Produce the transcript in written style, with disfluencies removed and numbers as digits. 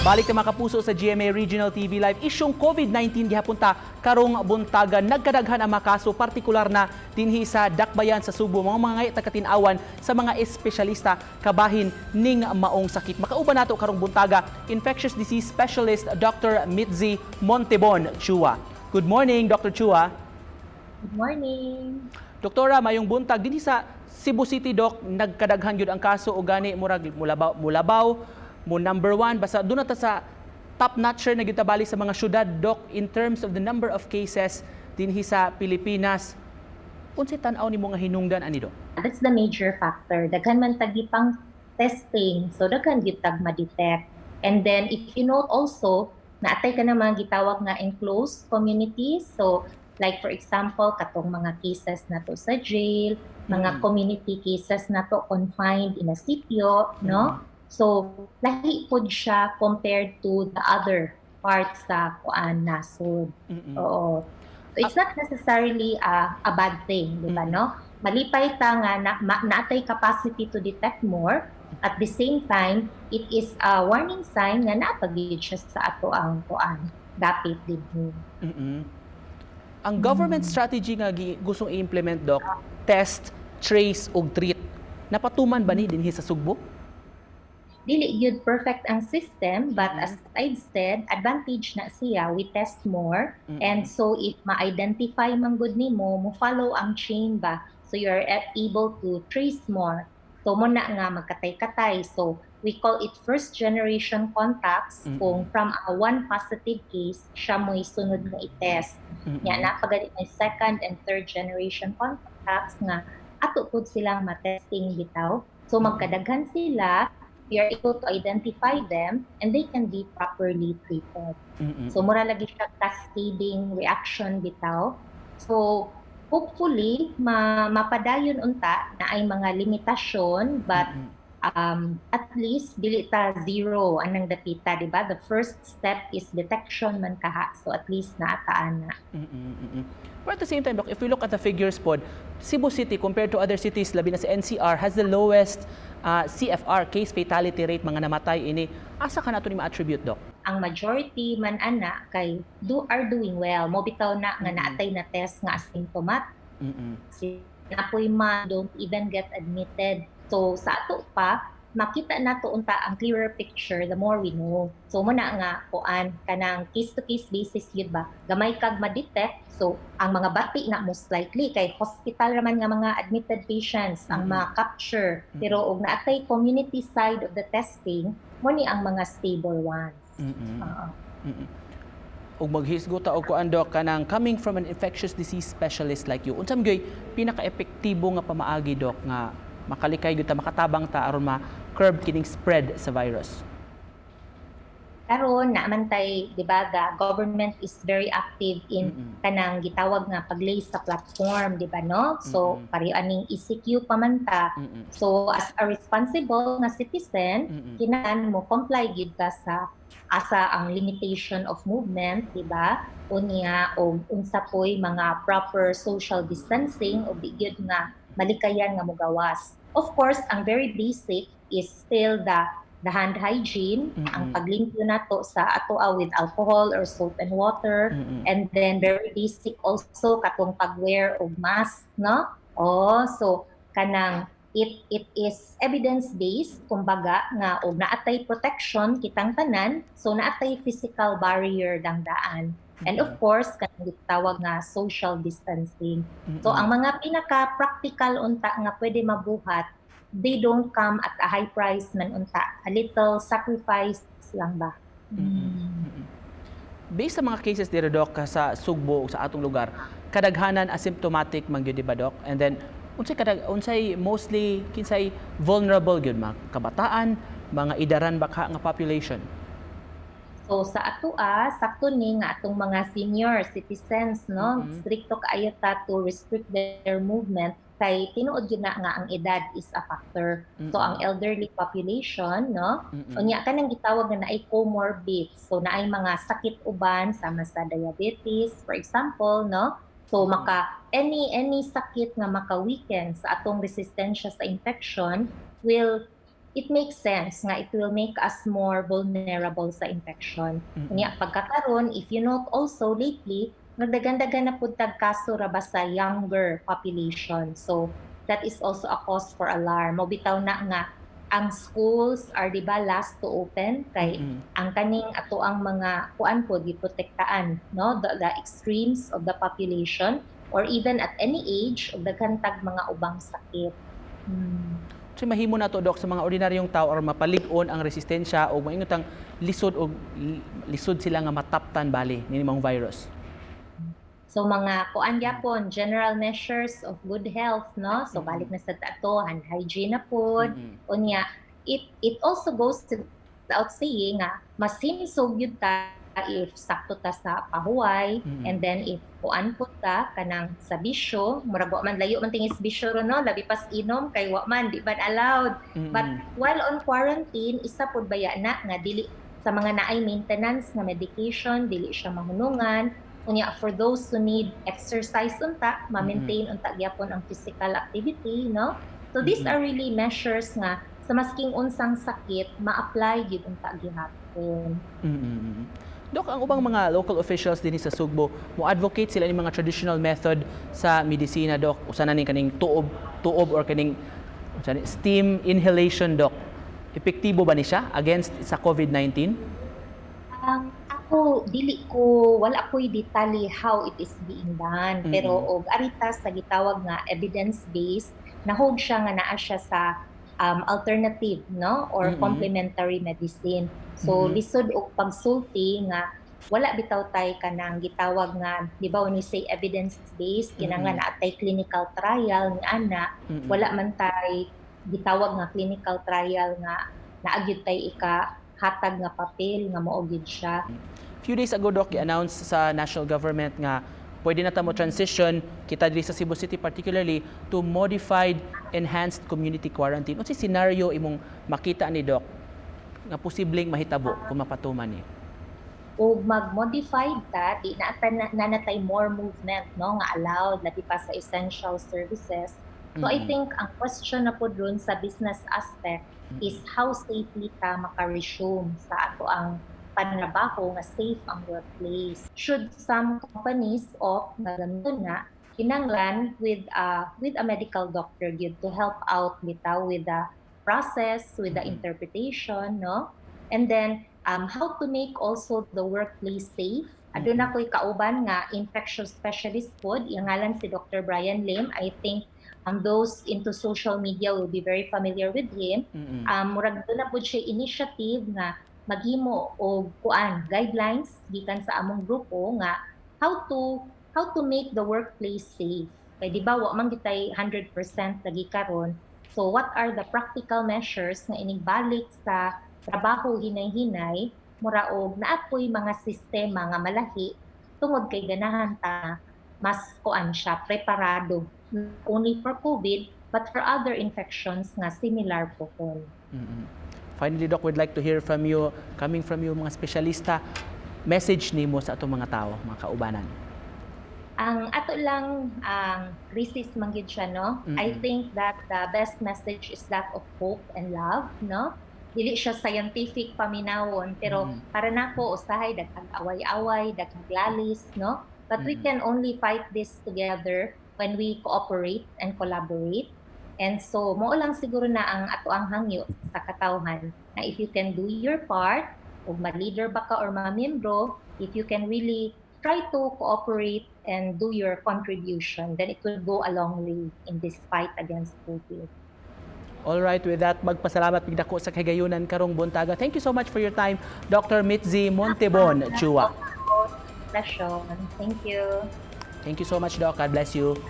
Balik na mga kapuso sa GMA Regional TV Live. Isyong COVID-19 gihapunta karong buntagan. Nagkadaghan ang mga kaso, partikular na dinhi sa Dakbayan sa Subo. Mga taga-tinawan sa mga espesyalista kabahin ning maong sakit. Makauban nato karong buntaga, infectious disease specialist Dr. Mitzi Montebon Chua. Good morning, Dr. Chua. Good morning. Doktora, mayong buntag dinhi sa Cebu City, Doc, nagkadaghan gyud ang kaso o gani murag mulabaw mo number one, basta doon na sa top-notcher na gitabali sa mga syudad, Doc, in terms of the number of cases dinhi sa Pilipinas. Unsay tan-aw nimo nga hinungdan ani, Doc? That's the major factor. Daghan man tagipang testing, so daghan gyud tag ma-detect. And then if you note also, naatay ka na mga gitawag nga enclosed communities. So like for example, katong mga cases na to sa jail, mga community cases na to confined in a sitio, no? So, lahi pod siya compared to the other parts sa kuan nasod. Oo. So, it's not necessarily a bad thing, di ba, no? Malipay ta nga naatay capacity to detect more. At the same time, it is a warning sign nga napagid siya sa ato ang kuan. Dapit din. Ang government strategy nga gustong i-implement, Doc, test, trace ug treat. Napatuman ba ni dinhi sa Sugbo? Dili yun perfect ang system, but as I've said, advantage na siya, we test more, and so if ma-identify man good nimo, mo follow ang chain ba, so you're able to trace more. So mo na nga magkatay-katay, so we call it first generation contacts. Kung from a one positive case, siya mo isunod nga i-test. Yan, napagalit may second and third generation contacts nga ato pud silang ma-testing bitaw. So magkadaghan sila, we are able to identify them and they can be properly treated. So mura lagi siya cascading reaction bitaw. So hopefully mapadayon unta na ay mga limitasyon, but at least dili ta zero anang dapita, di ba? The first step is detection man kaha. So at least naataan na. But at the same time, Doc, if we look at the figures pod, Cebu City compared to other cities, labi na sa NCR, has the lowest CFR, case fatality rate, mga namatay ini. Asa ka na ito ni ma-attribute, Doc? Ang majority man ana kay are doing well. Mo bitaw na nga naatay na test nga asymptomat. Napoy man don't even get admitted. So sa ato pa, makita nato unta ang clearer picture the more we know. So mo na nga kuan kanang case to case basis yun ba, gamay kag ma-detect. So ang mga bati na most likely kay hospital raman nga mga admitted patients ang ma-capture, pero og naatay community side of the testing mo ni ang mga stable ones. Ug maghisgota og kuan, Doc, kanang coming from an infectious disease specialist like you, unsam gyoy pinaka-epektibo nga pamaagi, Doc, nga makalikay gyud ta, makatabang ta aron ma-curb kining spread sa virus? Karon naman tay, di ba, the government is very active in kanang gitawag nga paglay sa platform, di ba, no? So pareho aning ECQ pa man ta. So as a responsible nga citizen, kinahanglan mo comply gyud ka sa asa ang limitation of movement, di ba? Unya o unsa poy mga proper social distancing o di gyud nga malikayan nga mogawas. Of course, ang very basic is still the hand hygiene, ang paglimpyo nato sa atoa with alcohol or soap and water, and then very basic also katong pag-wear og mask, no? So kanang it is evidence-based, kumbaga nga og naatay protection kitang tanan, so naatay physical barrier dangdaan. And of course, kanang gitawag nga social distancing. So ang mga pinaka-practical unta nga pwede mabuhat, they don't come at a high price man unta. A little sacrifice lang ba? Based sa mga cases dito, Doc, sa Sugbo, sa atong lugar, kadaghanan asymptomatic man gyud, di ba, Doc? And then unsay mostly kinsay vulnerable gyud, mga kabataan, mga idaran baka nga population? So sa atoa, sakto ni nga atong mga senior citizens, no? Stricto kaayo ta to restrict their movement kay tinuod yun na nga ang edad is a factor. So ang elderly population, no? Unya kanang gitawag na naay comorbids. So naay mga sakit uban sama sa diabetes, for example, no? So any sakit nga maka-weaken sa atong resistensya sa infection will it makes sense nga it will make us more vulnerable sa infection. Unya pagkakaroon, if you note also lately, nagdagan-dagan na pud tag kaso ra ba sa younger population. So that is also a cause for alarm. Mobitaw na nga ang schools are di ba last to open kay ang kaning ato ang mga kuan po giprotektaan, no, the extremes of the population or even at any age of daghan tag mga ubang sakit. So mahimo na to Dok sa mga ordinaryong tao or mapalig-on ang resistensya o maingotang lisod sila nga mataptan bali ni mong virus. So mga kuan gyapon general measures of good health, no, so balik na sa ato hand hygiene na pod. Unya it also goes to without saying nga mas himsog gyud ta if sakto ta sa pahuway and then if kuan pud ta kanang sa bisyo murag wa man layo man tingis bisyo ro, no, labi pas inom kay wa man di ba allowed. But while on quarantine isa pud baya na nga dili sa mga naay maintenance nga medication dili siya mahunungan. Unya for those who need exercise unta ma-maintain unta gyapon ang physical activity, no, so these are really measures nga sa masking unsang sakit ma-apply gyud unta gihapon. Dok, ang ubang mga local officials din sa Sugbo, mo advocate sila ni mga traditional method sa medisina, Dok. Usa na ning kaning tuob or kaning steam inhalation, Dok. Epektibo ba ni siya against sa COVID-19? Ako wala ko'y detalye how it is being done, pero og arita sa gitawag nga evidence-based nahog siya nga naa siya sa alternative, no, or complementary medicine. So lisod og pagsulti nga wala bitaw tay kanang gitawag nga di ba when we say evidence-based kinahanglan naatay clinical trial ni ana, wala man tay gitawag nga clinical trial nga naagyud tay hatag nga papel nga mao gyud siya. Few days ago, Doc, i-announce sa national government nga pwede na tamo transition kita diri sa Cebu City particularly to modified enhanced community quarantine. Unsay scenario imong makita ni Doc nga posibleng mahitabo kung mapatuman ni? O mag-modified ta, di natay more movement, no, nga allowed labi pa sa essential services. So I think ang question na po dun sa business aspect is how safely ta maka-resume sa ato ang panrabaho nga safe ang workplace. Should some companies opt na ganun nga, kinanglan with a medical doctor gyud to help out bitaw with the process, with the interpretation, no? And then how to make also the workplace safe. Aduna ko'y kauban nga infectious specialist pod, yung ngalan si Dr. Brian Lim. I think those into social media will be very familiar with him. Murag doon na po siya initiative nga maghimo og kuan guidelines gikan sa among grupo nga how to make the workplace safe. Kay di ba wa man gitay 100% lagi karon. So what are the practical measures nga inibalik sa trabaho hinay-hinay mura og naapoy mga sistema nga malahi tungod kay ganahan ta mas kuan siya preparado only for COVID but for other infections nga similar po kon. Finally, Doc, we'd like to hear from you, coming from you mga espesyalista, message nimo sa atong mga tao, mga kaubanan. Ang ato lang resist man gyud siya, no? I think that the best message is that of hope and love, no? Dili siya scientific paminawon, pero para nako usahay daghang away-away, daghang glalis, no? But we can only fight this together when we cooperate and collaborate. And so, mo lang siguro na ang ato ang hangyo sa katawhan na if you can do your part, o ma-leader ba ka or ma-membro, if you can really try to cooperate and do your contribution, then it will go a long way in this fight against COVID. All right, with that, magpasalamat pigdako sa kagayunan karong buntaga. Thank you so much for your time, Dr. Mitzi Montebon Chua. Thank you. Thank you so much, Doc. God bless you.